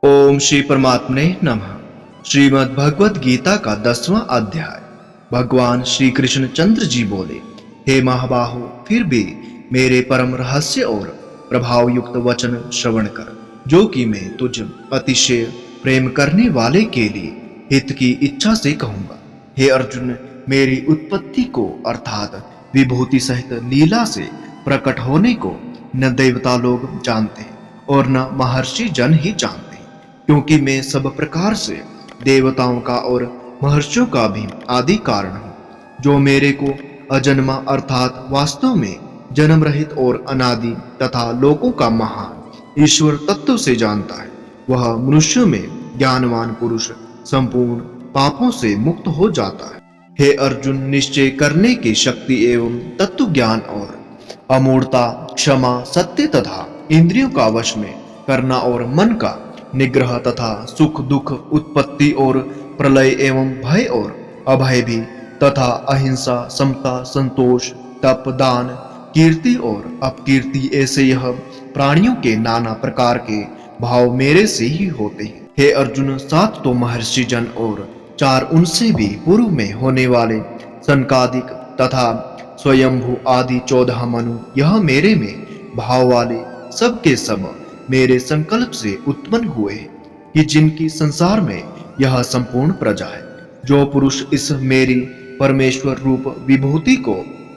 ओम श्री परमात्मने नमः। श्रीमद् भगवत गीता का 10वां अध्याय। भगवान श्री कृष्ण चंद्र जी बोले, हे महाबाहो, फिर भी मेरे परम रहस्य और प्रभाव युक्त वचन श्रवण कर, जो कि मैं तुझ अतिशय प्रेम करने वाले के लिए हित की इच्छा से कहूंगा। हे अर्जुन, मेरी उत्पत्ति को अर्थात विभूति सहित लीला से प्रकट होने को न देवता लोग जानते हैं और न महर्षि जन ही जानते, क्योंकि मैं सब प्रकार से देवताओं का और महर्षियों का भी आदि कारण हूँ। जो मेरे को अजन्मा अर्थात वास्तव में जन्म रहित और अनादि तथा लोकों का महान ईश्वर तत्व से जानता है, वह मनुष्यों में ज्ञानवान पुरुष संपूर्ण पापों से मुक्त हो जाता है। हे अर्जुन, निश्चय करने की शक्ति एवं तत्व ज्ञान और अमूढ़ता, क्षमा, सत्य तथा इंद्रियों का वश में करना और मन का निग्रह तथा सुख दुख, उत्पत्ति और प्रलय एवं भय और अभय भी तथा अहिंसा, समता, संतोष, तप, दान, कीर्ति और अपकीर्ति, ऐसे यह प्राणियों के नाना प्रकार के भाव मेरे से ही होते हैं। हे अर्जुन, 7 तो महर्षि जन और 4 उनसे भी पूर्व में होने वाले सनकादिक तथा स्वयंभू आदि 14 मनु, यह मेरे में भाव वाले सब के सब मेरे संकल्प से उत्पन्न हुए हैं, कि जिनकी संसार में यह संपूर्ण प्रजा है। जो पुरुष इस मेरी परमेश्वर रूप विभूति को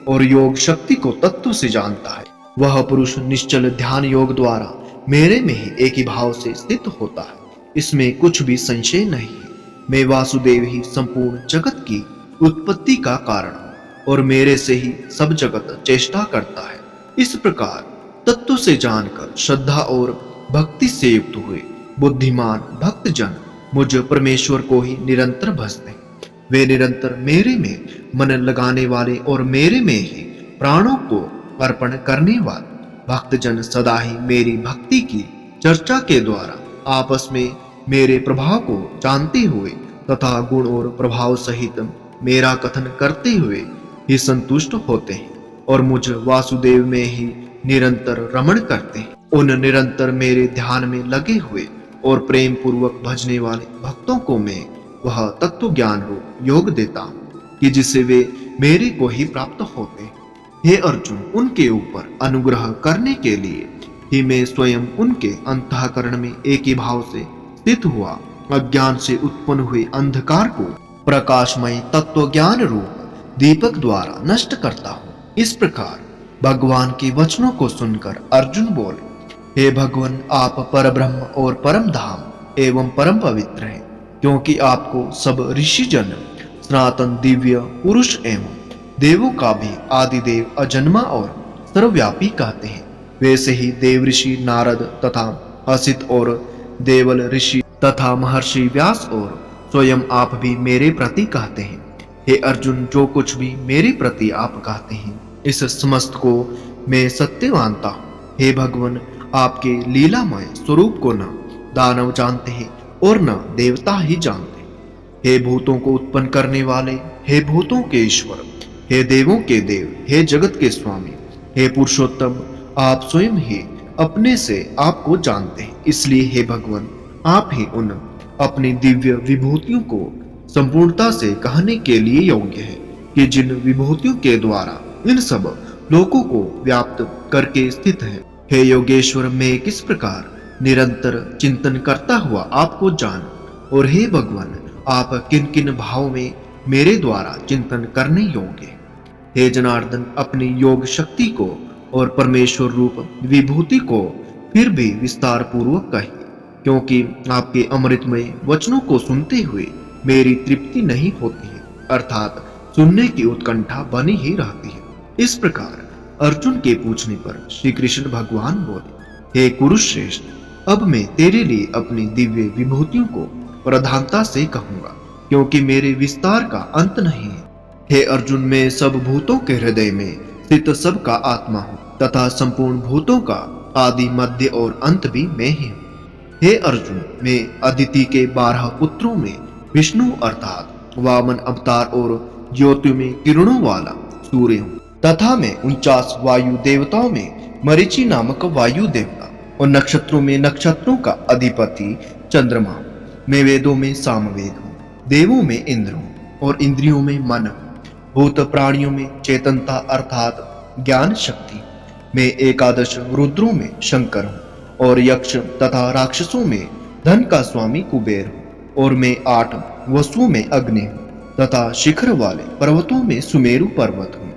और योग शक्ति को तत्व से जानता है, वह पुरुष निश्चल ध्यान योग द्वारा मेरे में ही एक ही भाव से स्थित होता है। इसमें कुछ भी संशय नहीं है। मैं वासुदेव ही संपूर्ण जगत की उत्पत्ति का कारण हूँ और मेरे से ही सब जगत चेष्टा करता है। इस प्रकार तत्व से जानकर श्रद्धा और भक्ति से युक्त हुए बुद्धिमान भक्त जन मुझ परमेश्वर को ही निरंतर भजते हैं। वे निरंतर मेरे में मन लगाने वाले और मेरे में ही प्राणों को अर्पण करने वाले भक्त जन सदा ही मेरी भक्ति की चर्चा के द्वारा आपस में मेरे प्रभाव को जानते हुए तथा गुण और प्रभाव सहित मेरा कथन करते हुए ही संतुष्ट होते हैं और मुझ वासुदेव में ही निरंतर रमण करते हैं। उन निरंतर मेरे ध्यान में लगे हुए और प्रेम पूर्वक भजने वाले भक्तों को मैं वह तत्व ज्ञान रूप योग देता हूँ, कि जिससे वे मेरे को ही प्राप्त होते हैं। हे अर्जुन, उनके ऊपर अनुग्रह करने के लिए ही मैं स्वयं उनके अंतःकरण में एक ही भाव से स्थित हुआ अज्ञान से उत्पन्न हुए अंधकार को प्रकाशमय तत्व ज्ञान रूप दीपक द्वारा नष्ट करता हूँ। इस प्रकार भगवान के वचनों को सुनकर अर्जुन बोले, हे भगवान, आप परब्रह्म और परम धाम एवं परम पवित्र हैं, क्योंकि आपको सब ऋषि जन सनातन दिव्य पुरुष एवं देवों का भी आदिदेव, अजन्मा और सर्वव्यापी कहते हैं। वैसे ही देव ऋषि नारद तथा असित और देवल ऋषि तथा महर्षि व्यास और स्वयं आप भी मेरे प्रति कहते हैं। हे अर्जुन, जो कुछ भी मेरे प्रति आप कहते हैं, इस समस्त को मैं सत्य मानता हूँ। हे भगवान, आपके लीलामय स्वरूप को न दानव जानते हैं और न देवता ही जानते। हे भूतों को उत्पन्न करने वाले, हे भूतों के ईश्वर, हे देवों के देव, हे जगत के स्वामी, हे पुरुषोत्तम, आप स्वयं ही अपने से आपको जानते हैं। इसलिए हे भगवान, आप ही उन अपनी दिव्य विभूतियों को संपूर्णता से कहने के लिए योग्य है, कि जिन विभूतियों के द्वारा इन सब लोकों को व्याप्त करके स्थित है। हे योगेश्वर, मैं किस प्रकार निरंतर चिंतन करता हुआ आपको जान, और हे भगवान, आप किन किन भाव में मेरे द्वारा चिंतन करने योग्य हैं। हे जनार्दन, अपनी योग शक्ति को और परमेश्वर रूप विभूति को फिर भी विस्तार पूर्वक कहिए, क्योंकि आपके अमृतमय वचनों को सुनते हुए मेरी तृप्ति नहीं होती है, अर्थात सुनने की उत्कंठा बनी ही रहती है। इस प्रकार अर्जुन के पूछने पर श्री कृष्ण भगवान बोले, हे कुरुश्रेष्ठ, अब मैं तेरे लिए अपनी दिव्य विभूतियों को प्रधानता से कहूंगा, क्योंकि मेरे विस्तार का अंत नहीं है। हे अर्जुन, मैं सब भूतों के हृदय में स्थित सब का आत्मा हूँ तथा संपूर्ण भूतों का आदि, मध्य और अंत भी मैं ही हूँ। हे अर्जुन, मैं अदिति के 12 पुत्रों में विष्णु अर्थात वामन अवतार और ज्योति में किरणों वाला सूर्य हूँ, तथा मैं 49 वायु देवताओं में मरीचि नामक वायु देवता और नक्षत्रों में नक्षत्रों का अधिपति चंद्रमा हूँ। मैं वेदों में सामवेद हूँ, देवों में इंद्र हूँ और इंद्रियों में मन हूँ। भूत प्राणियों में चेतनता अर्थात ज्ञान शक्ति। मैं एकादश रुद्रों में शंकर हूँ और यक्ष तथा राक्षसों में धन का स्वामी कुबेर हूँ। और मैं 8 वसुओं में अग्नि हूँ तथा शिखर वाले पर्वतों में सुमेरु पर्वत हूँ।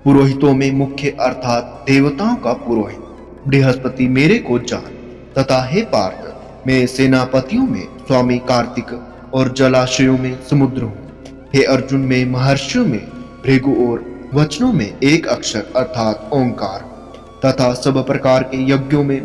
पुरोहितों में मुख्य अर्थात देवताओं का पुरोहित बृहस्पति मेरे को जान। तथा हे पार्थ, मैं सेनापतियों में स्वामी कार्तिक और जलाशयों में समुद्र हूँ। हे अर्जुन, मैं महर्षियों में भृगु और वचनों में एक अक्षर अर्थात ओंकार तथा सब प्रकार के यज्ञों में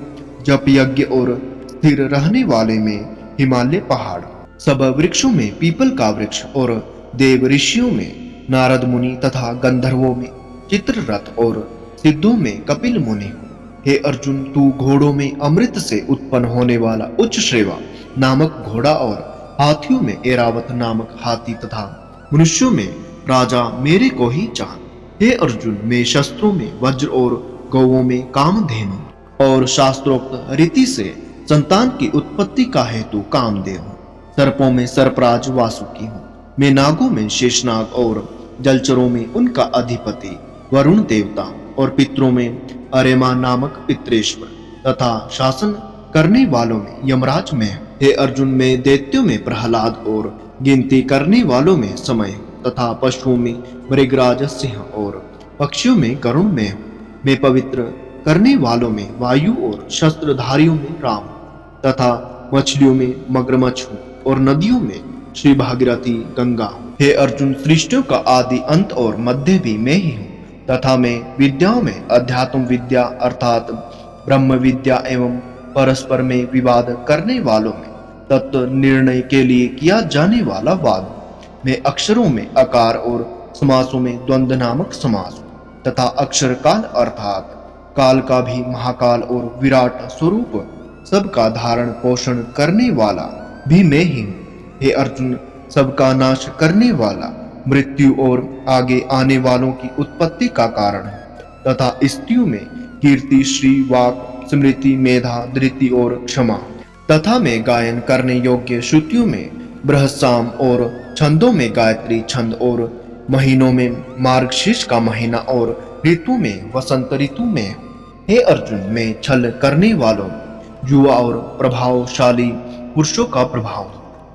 जप यज्ञ और स्थिर रहने वाले में हिमालय पहाड़, सब वृक्षों में पीपल का वृक्ष और देव ऋषियों में नारद मुनि तथा गंधर्वों में चित्ररथ और सिद्धों में कपिल मुनि हूँ। हे अर्जुन, तू घोड़ों में अमृत से उत्पन्न होने वाला उच्च श्रेवा नामक घोड़ा और हाथियों में एरावत नामक हाथी तथा मनुष्यों में राजा मेरे को ही जान। हे अर्जुन, मैं शस्त्रों में वज्र और गौओं में कामधेनु और शास्त्रोक्त रीति से संतान की उत्पत्ति का हेतु कामदेव हूँ। सर्पों में सर्पराज वासुकी हूँ। मैं नागों में शेषनाग और जलचरों में उनका अधिपति वरुण देवता और पितरों में अरेमा नामक पितरेश्वर तथा शासन करने वालों में यमराज में हूँ। हे अर्जुन, मैं दैत्यों में प्रहलाद और गिनती करने वालों में समय हूँ तथा पशुओं में मृगराज सिंह और पक्षियों में गरुण में हूँ। मैं पवित्र करने वालों में वायु और शस्त्रधारियों में राम तथा मछलियों में मगरमच्छ हूँ और नदियों में श्री भागीरथी गंगा हूँ। हे अर्जुन, सृष्टियों का आदि अंत और मध्य भी मैं ही हूँ तथा मैं विद्याओं में अध्यात्म विद्या अर्थात ब्रह्म विद्या एवं परस्पर में विवाद करने वालों में तत्व निर्णय के लिए किया जाने वाला वाद हूँ। मैं अक्षरों में आकार और समासों में द्वंद्व नामक समास हूँ तथा अक्षर काल अर्थात काल का भी महाकाल और विराट स्वरूप सबका धारण पोषण करने वाला भी मैं ही हूँ। हे अर्जुन, सबका नाश करने वाला मृत्यु और आगे आने वालों की उत्पत्ति का कारण है तथा स्त्रियों में कीर्ति श्री वाक स्मृति मेधा धृति और क्षमा तथा में गायन करने योग्य श्रुतियों में बृहस्साम और छंदों में गायत्री छंद और महीनों में मार्गशीर्ष का महीना और ऋतु में वसंत ऋतु में। हे अर्जुन, मैं छल करने वालों युवा और प्रभावशाली पुरुषों का प्रभाव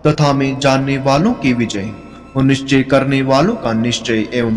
तथा मैं जानने वालों की विजय और निश्चय करने वालों का निश्चय एवं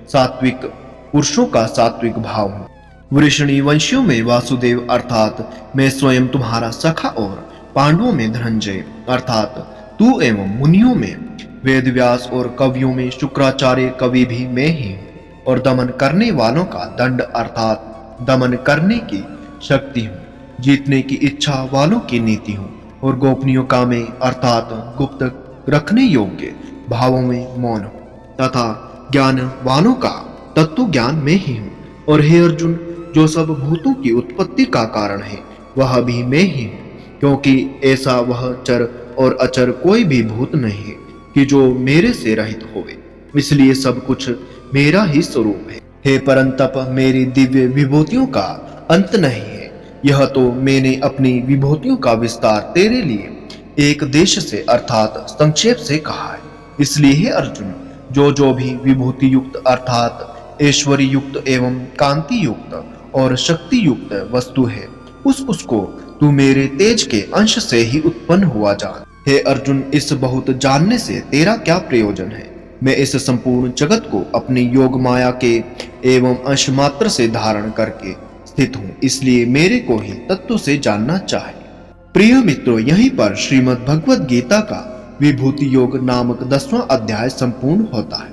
सात्विक पुरुषों का सात्विक भाव हूँ। वृषणी वंशियों में वासुदेव अर्थात मैं स्वयं तुम्हारा सखा और पांडवों में धनंजय अर्थात तू एवं मुनियों में वेदव्यास और कवियों में शुक्राचार्य कवि भी मैं ही हूँ और दमन करने वालों का दंड अर्थात दमन करने की शक्ति हूँ। जीतने की इच्छा वालों की नीति हूँ और गोपनीयों का मैं अर्थात गुप्त रखने योग्य भावों में मौन हूँ तथा ज्ञान वालों का तत्व ज्ञान में ही हूँ। और हे अर्जुन, जो सब भूतों की उत्पत्ति का कारण है वह भी मैं ही हूँ, क्योंकि ऐसा वह चर और अचर कोई भी भूत नहीं है कि जो मेरे से रहित होवे, इसलिए सब कुछ मेरा ही स्वरूप है। हे परंतप, मेरी दिव्य विभूतियों का अंत नहीं है। यह तो मैंने अपनी विभूतियों का विस्तार तेरे लिए एक देश से अर्थात संक्षेप से कहा है। इसलिए हे अर्जुन, जो भी विभूति युक्त अर्थात ऐश्वर्य युक्त एवं कांति युक्त और शक्ति युक्त वस्तु है, उसको तू मेरे तेज के अंश से ही उत्पन्न हुआ जान। हे अर्जुन, इस बहुत जानने से तेरा क्या प्रयोजन है? मैं इस संपूर्ण जगत को अपनी योग माया के एवं अंश मात्र से धारण करके स्थित हूँ, इसलिए मेरे को ही तत्व से जानना चाहिए। प्रिय मित्रों, यहीं पर श्रीमद् भगवद गीता का विभूति योग नामक 10वां अध्याय संपूर्ण होता है।